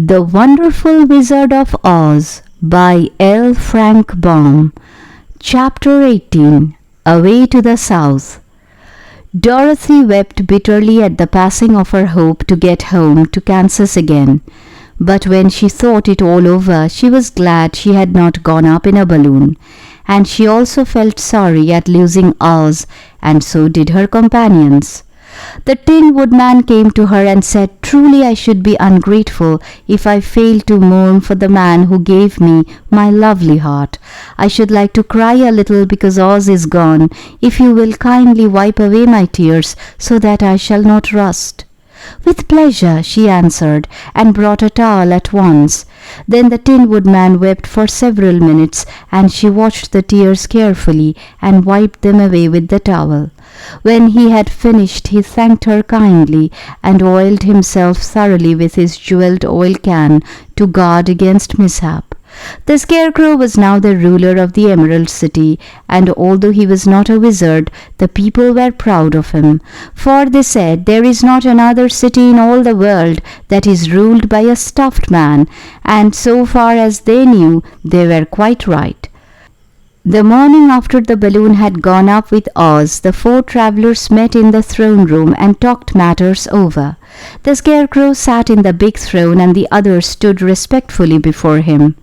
The Wonderful Wizard of Oz by L. Frank Baum. Chapter 18. Away to the South. Dorothy wept bitterly at the passing of her hope to get home to Kansas again. But when she thought it all over, she was glad she had not gone up in a balloon. And she also felt sorry at losing Oz, and so did her companions. The Tin Woodman came to her and said, "Truly I should be ungrateful if I failed to mourn for the man who gave me my lovely heart. I should like to cry a little because Oz is gone, if you will kindly wipe away my tears so that I shall not rust." "With pleasure," she answered, and brought a towel at once. Then the Tin Woodman wept for several minutes, and she watched the tears carefully and wiped them away with the towel. When he had finished, he thanked her kindly and oiled himself thoroughly with his jeweled oil can to guard against mishap. The Scarecrow was now the ruler of the Emerald City, and although he was not a wizard, the people were proud of him, for they said, "There is not another city in all the world that is ruled by a stuffed man," and so far as they knew, they were quite right. The morning after the balloon had gone up with Oz, the four travelers met in the throne room and talked matters over. The Scarecrow sat in the big throne, and the others stood respectfully before him.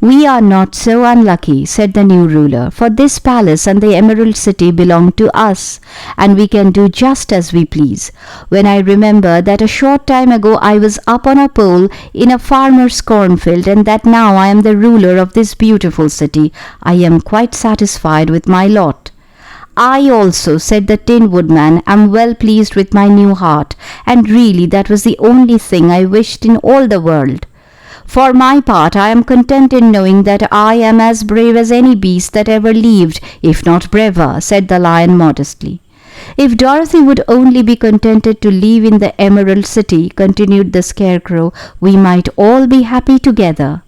"We are not so unlucky," said the new ruler, "for this palace and the Emerald City belong to us, and we can do just as we please. When I remember that a short time ago I was up on a pole in a farmer's cornfield, and that now I am the ruler of this beautiful city, I am quite satisfied with my lot." "I also," said the Tin Woodman, "am well pleased with my new heart, and really that was the only thing I wished in all the world. For my part, I am content in knowing that I am as brave as any beast that ever lived, if not braver," said the Lion modestly. "If Dorothy would only be contented to live in the Emerald City," continued the Scarecrow, "we might all be happy together."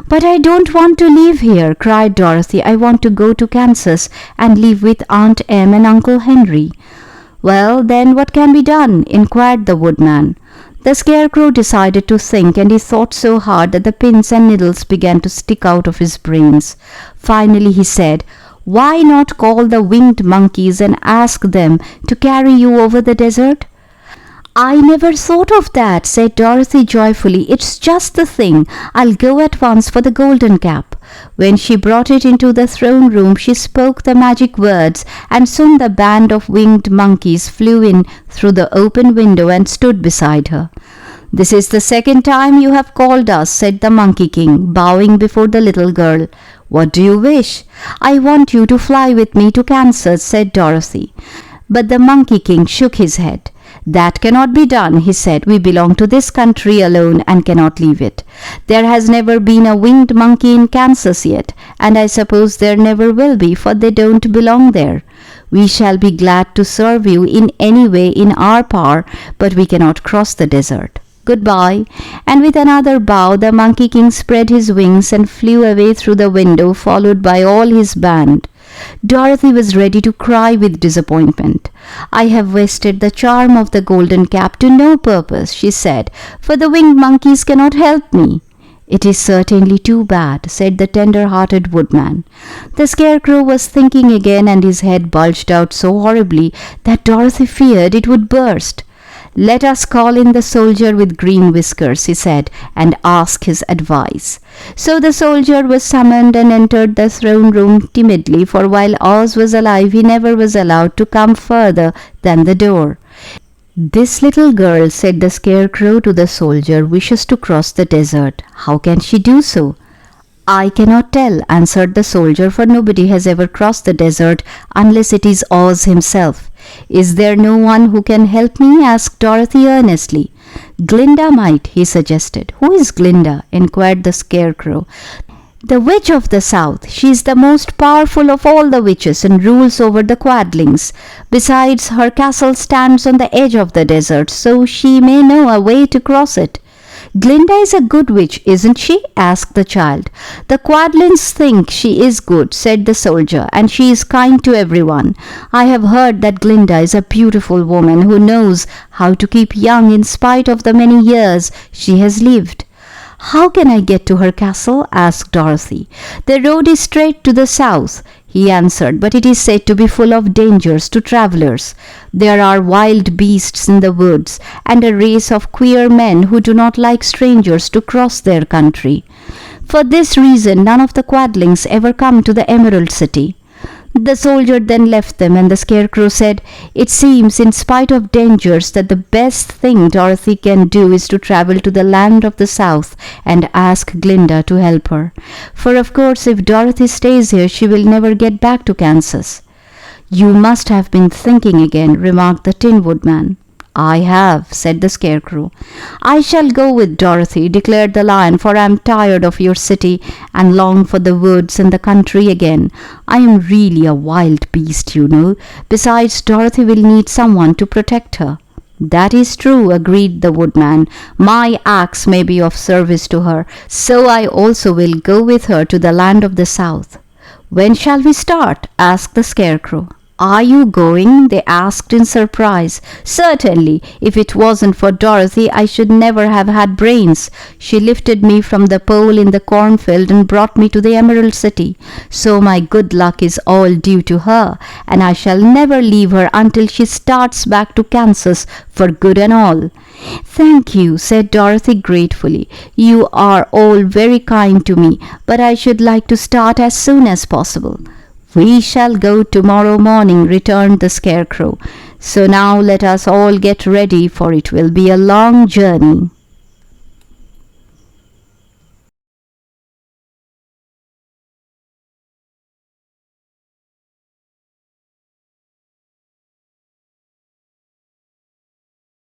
"But I don't want to live here," cried Dorothy. "I want to go to Kansas and live with Aunt Em and Uncle Henry." "Well, then, what can be done?" inquired the Woodman. The Scarecrow decided to think, and he thought so hard that the pins and needles began to stick out of his brains. Finally he said, "Why not call the winged monkeys and ask them to carry you over the desert?" "I never thought of that," said Dorothy joyfully. "It's just the thing. I'll go at once for the golden cap." When she brought it into the throne room, she spoke the magic words, and soon the band of winged monkeys flew in through the open window and stood beside her. "This is the second time you have called us," said the Monkey King, bowing before the little girl. "What do you wish?" "I want you to fly with me to Kansas," said Dorothy. But the Monkey King shook his head. "That cannot be done," he said. "We belong to this country alone and cannot leave it. There has never been a winged monkey in Kansas yet, and I suppose there never will be, for they don't belong there. We shall be glad to serve you in any way in our power, but we cannot cross the desert. Goodbye." And with another bow, the Monkey King spread his wings and flew away through the window, followed by all his band. Dorothy was ready to cry with disappointment. "I have wasted the charm of the golden cap to no purpose," she said, "for the winged monkeys cannot help me." "It is certainly too bad," said the tender-hearted Woodman. The Scarecrow was thinking again, and his head bulged out so horribly that Dorothy feared it would burst. "Let us call in the soldier with green whiskers," he said, "and ask his advice." So the soldier was summoned and entered the throne room timidly, for while Oz was alive he never was allowed to come further than the door. "This little girl," said the Scarecrow to the soldier, "wishes to cross the desert. How can she do so?" "I cannot tell," answered the soldier, "for nobody has ever crossed the desert unless it is Oz himself." "Is there no one who can help me?" asked Dorothy earnestly. "Glinda might," he suggested. "Who is Glinda?" inquired the Scarecrow. "The Witch of the South. She is the most powerful of all the witches and rules over the Quadlings. Besides, her castle stands on the edge of the desert, so she may know a way to cross it." "Glinda is a good witch, isn't she?" asked the child. "The Quadlings think she is good," said the soldier, "and she is kind to everyone. I have heard that Glinda is a beautiful woman who knows how to keep young in spite of the many years she has lived." "How can I get to her castle?" asked Dorothy. "The road is straight to the south," he answered, "but it is said to be full of dangers to travelers. There are wild beasts in the woods, and a race of queer men who do not like strangers to cross their country. For this reason, none of the Quadlings ever come to the Emerald City." The soldier then left them, and the Scarecrow said, "It seems, in spite of dangers, that the best thing Dorothy can do is to travel to the land of the south and ask Glinda to help her. For of course, if Dorothy stays here, she will never get back to Kansas." "You must have been thinking again," remarked the Tin Woodman. "I have," said the Scarecrow. "I shall go with Dorothy," declared the Lion, "for I am tired of your city and long for the woods and the country again. I am really a wild beast, you know. Besides, Dorothy will need someone to protect her." "That is true," agreed the Woodman. "My axe may be of service to her, so I also will go with her to the land of the south." "When shall we start?" asked the Scarecrow. "Are you going?" they asked in surprise. "Certainly. If it wasn't for Dorothy, I should never have had brains. She lifted me from the pole in the cornfield and brought me to the Emerald City. So my good luck is all due to her, and I shall never leave her until she starts back to Kansas for good and all." "Thank you," said Dorothy gratefully. "You are all very kind to me, but I should like to start as soon as possible." "We shall go tomorrow morning," returned the Scarecrow. "So now let us all get ready, for it will be a long journey."